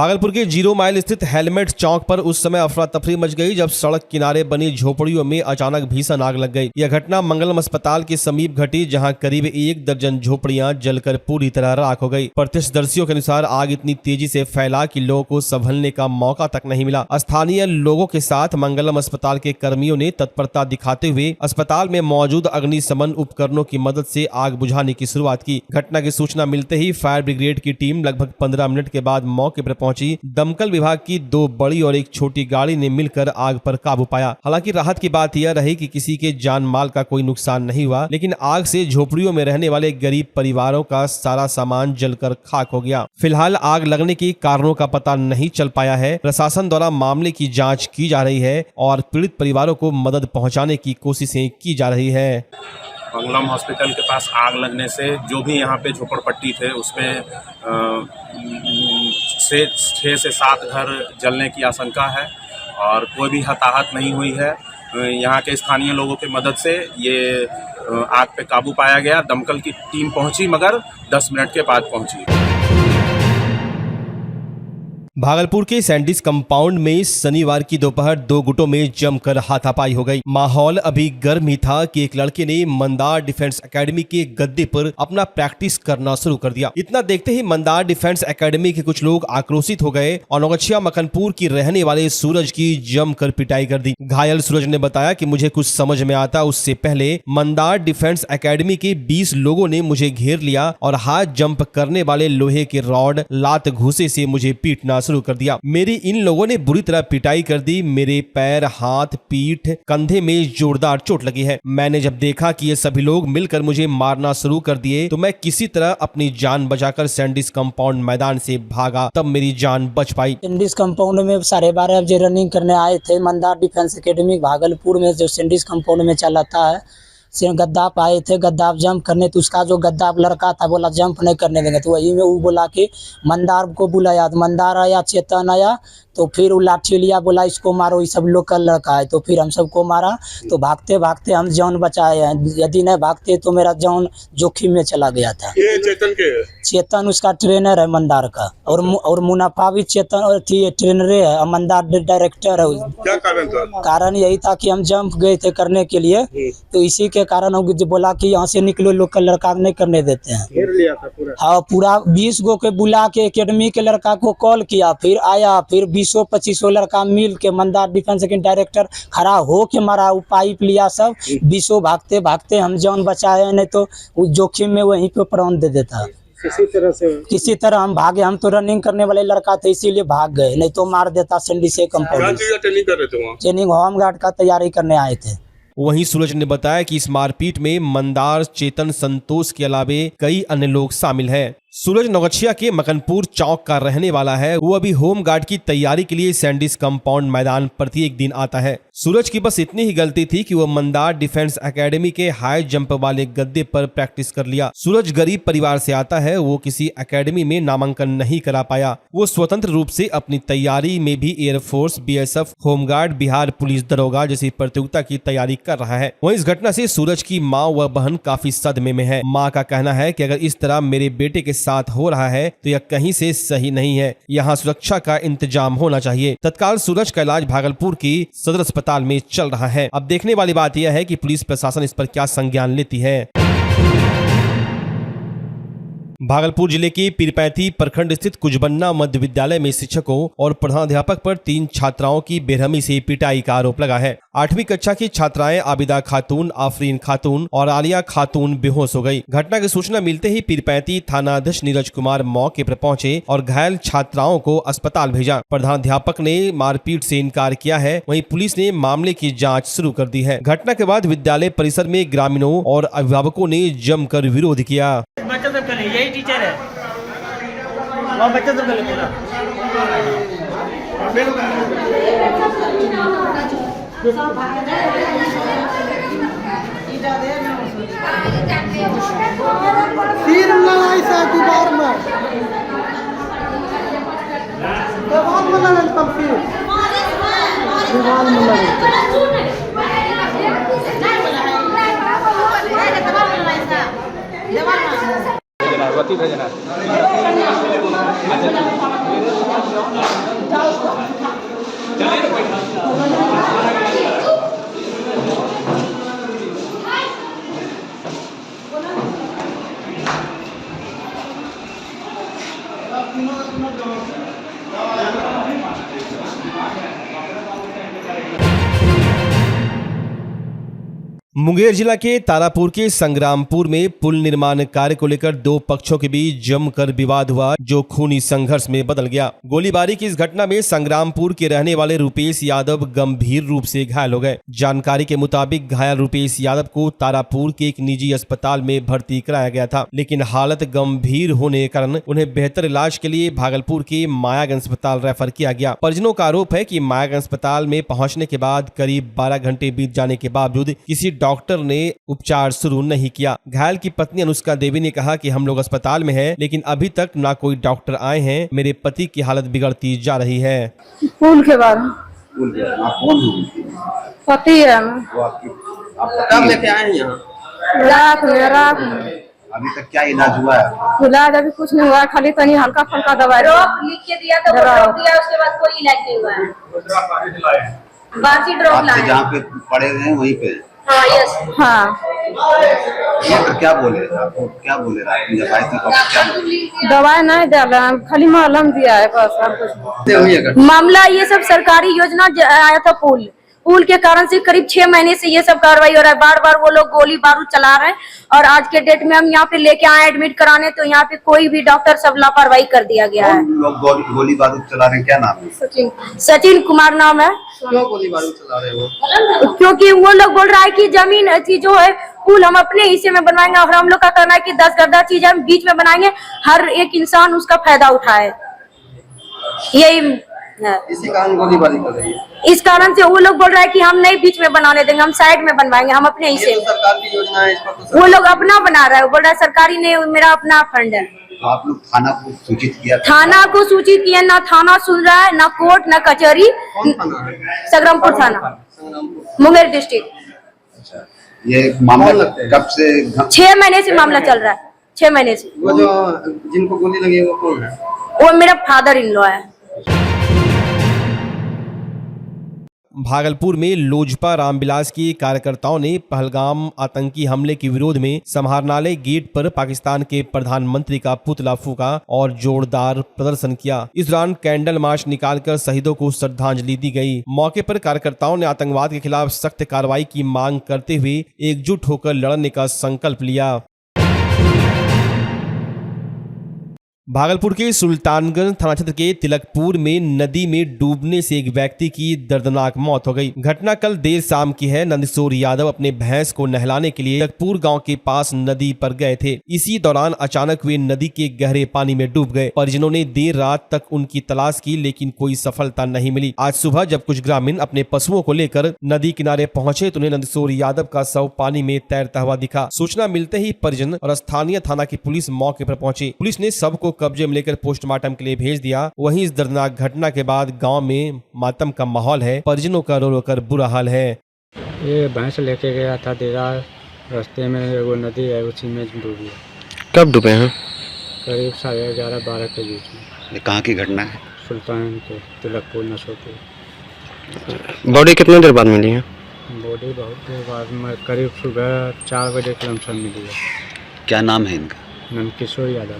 भागलपुर के 0 माइल स्थित हेलमेट चौक पर उस समय अफरा तफरी मच गई जब सड़क किनारे बनी झोपड़ियों में अचानक भीषण आग लग गई। यह घटना मंगलम अस्पताल के समीप घटी, जहां करीब 1 दर्जन झोपड़ियां जलकर पूरी तरह राख हो गई। प्रत्यक्षदर्शियों के अनुसार आग इतनी तेजी से फैला कि लोगों को संभलने का मौका तक नहीं मिला। स्थानीय लोगों के साथ मंगलम अस्पताल के कर्मियों ने तत्परता दिखाते हुए अस्पताल में मौजूद अग्निशमन उपकरणों की मदद से आग बुझाने की शुरुआत की। घटना की सूचना मिलते ही फायर ब्रिगेड की टीम लगभग 15 मिनट के बाद मौके पर पहुंची। दमकल विभाग की 2 बड़ी और 1 छोटी गाड़ी ने मिलकर आग पर काबू पाया। हालांकि राहत की बात यह रही कि किसी के जान माल का कोई नुकसान नहीं हुआ, लेकिन आग से झोपड़ियों में रहने वाले गरीब परिवारों का सारा सामान जलकर खाक हो गया। फिलहाल आग लगने के कारणों का पता नहीं चल पाया है। प्रशासन द्वारा मामले की जांच की जा रही है और पीड़ित परिवारों को मदद पहुंचाने की कोशिशें की जा रही है। मंगलम हॉस्पिटल के पास आग लगने से जो भी यहाँ पे झोपड़पट्टी थे उसमें 6 से 7 घर जलने की आशंका है और कोई भी हताहत नहीं हुई है। यहाँ के स्थानीय लोगों की मदद से ये आग पे काबू पाया गया। दमकल की टीम पहुंची मगर 10 मिनट के बाद पहुंची। भागलपुर के सैंडिस कंपाउंड में शनिवार की दोपहर 2 गुटों में जमकर हाथापाई हो गई। माहौल अभी गर्म ही था कि एक लड़के ने मंदार डिफेंस एकेडमी के गद्दे पर अपना प्रैक्टिस करना शुरू कर दिया। इतना देखते ही मंदार डिफेंस एकेडमी के कुछ लोग आक्रोशित हो गए और नौगछिया मकनपुर की रहने वाले सूरज की जमकर पिटाई कर दी। घायल सूरज ने बताया कि मुझे कुछ समझ में आता उससे पहले मंदार डिफेंस एकेडमी के 20 लोगों ने मुझे घेर लिया और हाथ जंप करने वाले लोहे के रॉड लात घूसे से मुझे पीटना शुरू कर दिया। मेरी इन लोगों ने बुरी तरह पिटाई कर दी। मेरे पैर, हाथ, पीठ, कंधे में जोरदार चोट लगी है। मैंने जब देखा कि ये सभी लोग मिलकर मुझे मारना शुरू कर दिए तो मैं किसी तरह अपनी जान बचाकर सैंडिस कंपाउंड मैदान से भागा, तब मेरी जान बच पाई। सैंडिस कंपाउंड में 12:30 बजे रनिंग करने आए थे। मंदार डिफेंस एकेडमी भागलपुर में जो सैंडिस कंपाउंड में चलाता है, गद्दाप आए थे। गद्दाप जंप करने तो उसका जो गद्दाप लड़का था बोला जंप नहीं करने देंगे, तो वही में वो बोला कि मंदार को बुलाया, तो मंदार आया, चेतन आया, तो फिर वो लाठी लिया, बोला इसको मारो, ये सब लोकल लड़का है। तो फिर हम सबको मारा। तो भागते भागते हम जान बचाए हैं। यदि नहीं भागते तो मेरा जान जोखिम में चला गया था। ये चेतन के? चेतन उसका ट्रेनर है मंदार का, और मुनाफा भी चेतन और ट्रेनर है, मंदार डायरेक्टर है। क्या कारण था? कारण यही था कि हम जंप गए थे करने के लिए, तो इसी के कारण हम बोला कि यहाँ से निकलो, लोकल लड़का नहीं करने देते हैं। घेर लिया था पूरा? हाँ, पूरा 20 गो के बुला के एकेडमी के लड़का को कॉल किया, फिर आया, फिर 20-25 लड़का मिल के मंदार डिफेंस के डायरेक्टर खड़ा हो के मारा। वो पाइप लिया सब, 20 भागते भागते हम जान बचाए, नहीं तो वो जोखिम में वहीं पे प्राण दे देता। किसी तरह हम भागे। हम तो रनिंग करने वाले लड़का थे इसीलिए भाग गए, नहीं तो मार देता। सैंडिस कंपाउंड ट्रेनिंग कर रहे थे वहाँ? ट्रेनिंग होमगार्ड का तैयारी करने आए थे। वहीं सूरज ने बताया कि इस मारपीट में मंदार, चेतन, संतोष के अलावे कई अन्य लोग शामिल हैं। सूरज नौगछिया के मकनपुर चौक का रहने वाला है। वो अभी होम गार्ड की तैयारी के लिए सैंडिस कंपाउंड मैदान प्रत्येक दिन आता है। सूरज की बस इतनी ही गलती थी कि वो मंदार डिफेंस एकेडमी के हाई जंप वाले गद्दे पर प्रैक्टिस कर लिया। सूरज गरीब परिवार से आता है। वो किसी एकेडमी में नामांकन नहीं करा पाया। वो स्वतंत्र रूप से अपनी तैयारी में भी air force, BSF, home guard, Bihar police दरोगा जैसी प्रतियोगिता की तैयारी कर रहा है। वहीं इस घटना से सूरज की माँ व बहन काफी सदमे में है। माँ का कहना है कि अगर इस तरह मेरे बेटे के साथ हो रहा है तो यह कहीं से सही नहीं है। यहाँ सुरक्षा का इंतजाम होना चाहिए। तत्काल सूरज का इलाज भागलपुर की सदर अस्पताल में चल रहा है। अब देखने वाली बात यह है कि पुलिस प्रशासन इस पर क्या संज्ञान लेती है। भागलपुर जिले के पीरपैंती प्रखंड स्थित कुजबन्ना मध्य विद्यालय में शिक्षकों और प्रधानाध्यापक पर 3 छात्राओं की बेरहमी से पिटाई का आरोप लगा है। 8वीं कक्षा की छात्राएं आबिदा खातून, आफरीन खातून और आलिया खातून बेहोश हो गई। घटना की सूचना मिलते ही पीरपैंती थानाध्यक्ष नीरज कुमार मौके पर पहुंचे और घायल छात्राओं को अस्पताल भेजा। प्रधानाध्यापक ने मारपीट से इनकार किया है। वहीं पुलिस ने मामले की जाँच शुरू कर दी है। घटना के बाद विद्यालय परिसर में ग्रामीणों और अभिभावकों ने जमकर विरोध किया। यही टीचर है, वहाँ बच्चा सब गले पूरा। तीर लड़ाई से दीवार में लड़े, तब फिर दीवार में लड़े। मुंगेर जिला के तारापुर के संग्रामपुर में पुल निर्माण कार्य को लेकर दो पक्षों के बीच जमकर विवाद हुआ, जो खूनी संघर्ष में बदल गया। गोलीबारी की इस घटना में संग्रामपुर के रहने वाले रुपेश यादव गंभीर रूप से घायल हो गए। जानकारी के मुताबिक घायल रुपेश यादव को तारापुर के एक निजी अस्पताल में भर्ती कराया गया था, लेकिन हालत गंभीर होने के कारण उन्हें बेहतर इलाज के लिए भागलपुर के मायागंज अस्पताल रेफर किया गया। परिजनों का आरोप है कि मायागंज अस्पताल में पहुंचने के बाद करीब 12 घंटे बीत जाने के बावजूद किसी डॉक्टर ने उपचार शुरू नहीं किया। घायल की पत्नी अनुष्का देवी ने कहा कि हम लोग अस्पताल में हैं, लेकिन अभी तक ना कोई डॉक्टर आए हैं। मेरे पति की हालत बिगड़ती जा रही है। पुल के बारे में आप कौन हो? पति है आप कब लेके आए हैं यहाँ? रात में अभी तक क्या इलाज हुआ है? इलाज अभी कुछ नहीं हुआ है, खाली तनी हल्का फुल्का दवाई लिख के दिया तो ड्रॉप दिया, उसके बाद कोई इलाज नहीं हुआ है। बासी ड्रॉप आप लाए जहाँ पे पड़े हैं वहीं पे? हाँ यस हाँ। डॉक्टर क्या बोले? आपको क्या बोले? रात में जब आए थे तो क्या बोले? दवाई नहीं डाला, खाली मलहम दिया है बस, और कुछ। मामला ये सब सरकारी योजना आया था पुल के कारण से करीब 6 महीने से ये सब कार्रवाई हो रहा है। बार बार वो लोग गोली बारूद चला रहे हैं और आज के डेट में हम यहाँ पे लेके आए एडमिट कराने, तो यहाँ पे कोई भी डॉक्टर सब लापरवाही कर दिया गया है। लोग गोली बारूद चला रहे हैं, क्या नाम है? सचिन कुमार नाम है। क्यों गोली बारूद चला रहे हो? क्योंकि वो लोग बोल रहा है कि जमीन जो है पुल हम अपने हिस्से में बनवाएंगे, और हम लोग का कहना है कि 10 गड्ढा चीज हम बीच में बनाएंगे, हर एक इंसान उसका फायदा उठाए। यही इसी कारण गोलीबारी कर रही है। इस कारण से वो लोग बोल रहा है कि हम नहीं बीच में बनाने देंगे, हम साइड में बनवाएंगे, हम अपने हिस्से में। सरकार की योजना है, इस पर तो वो लोग अपना बना रहा है, वो बोल रहा है सरकारी ने मेरा अपना फंड है। तो आप लोग थाना को सूचित किया? थाना को सूचित किया, ना थाना सुन रहा है, ना कोर्ट, ना कचहरी। कौन थाना है? संग्रामपुर थाना, मुंगेर डिस्ट्रिक्ट। अच्छा, ये मामला कब से? 6 महीने से मामला चल रहा है, 6 महीने से। वो जो जिनको गोली लगी वो कौन है? वो मेरा फादर इन लॉ है। भागलपुर में लोजपा रामविलास के कार्यकर्ताओं ने पहलगाम आतंकी हमले के विरोध में समाहरणालय गेट पर पाकिस्तान के प्रधानमंत्री का पुतला फूका और जोरदार प्रदर्शन किया। इस दौरान कैंडल मार्च निकालकर शहीदों को श्रद्धांजलि दी गई। मौके पर कार्यकर्ताओं ने आतंकवाद के खिलाफ सख्त कार्रवाई की मांग करते हुए एकजुट होकर लड़ने का संकल्प लिया। भागलपुर के सुल्तानगंज थाना क्षेत्र के तिलकपुर में नदी में डूबने से एक व्यक्ति की दर्दनाक मौत हो गई। घटना कल देर शाम की है। नंदकिशोर यादव अपने भैंस को नहलाने के लिए तिलकपुर गांव के पास नदी पर गए थे। इसी दौरान अचानक वे नदी के गहरे पानी में डूब गए। परिजनों ने देर रात तक उनकी तलाश की, लेकिन कोई सफलता नहीं मिली। आज सुबह जब कुछ ग्रामीण अपने पशुओं को लेकर नदी किनारे पहुंचे तो उन्हें नंदकिशोर यादव का शव पानी में तैरता हुआ दिखा। सूचना मिलते ही परिजन और स्थानीय थाना की पुलिस मौके पर पहुंची। पुलिस ने शव को कब्जे में लेकर पोस्टमार्टम के लिए भेज दिया। वहीं इस दर्दनाक घटना के बाद गांव में मातम का माहौल है। परिजनों का रो रो कर बुरा हाल है। ये भैंस लेके गया था देरा, रास्ते में वो नदी है, उसी में डूब गया। कब डूबे हैं? करीब 11:30-12 के बीच में। ये कहाँ की घटना है? सुल्तान के तिलकपुर नशोपुर। बॉडी कितने देर बाद मिली है? बॉडी बहुत देर बाद में, करीब सुबह 4 बजे के लमसम मिली है। क्या नाम है इनका? नंदकिशोर यादव।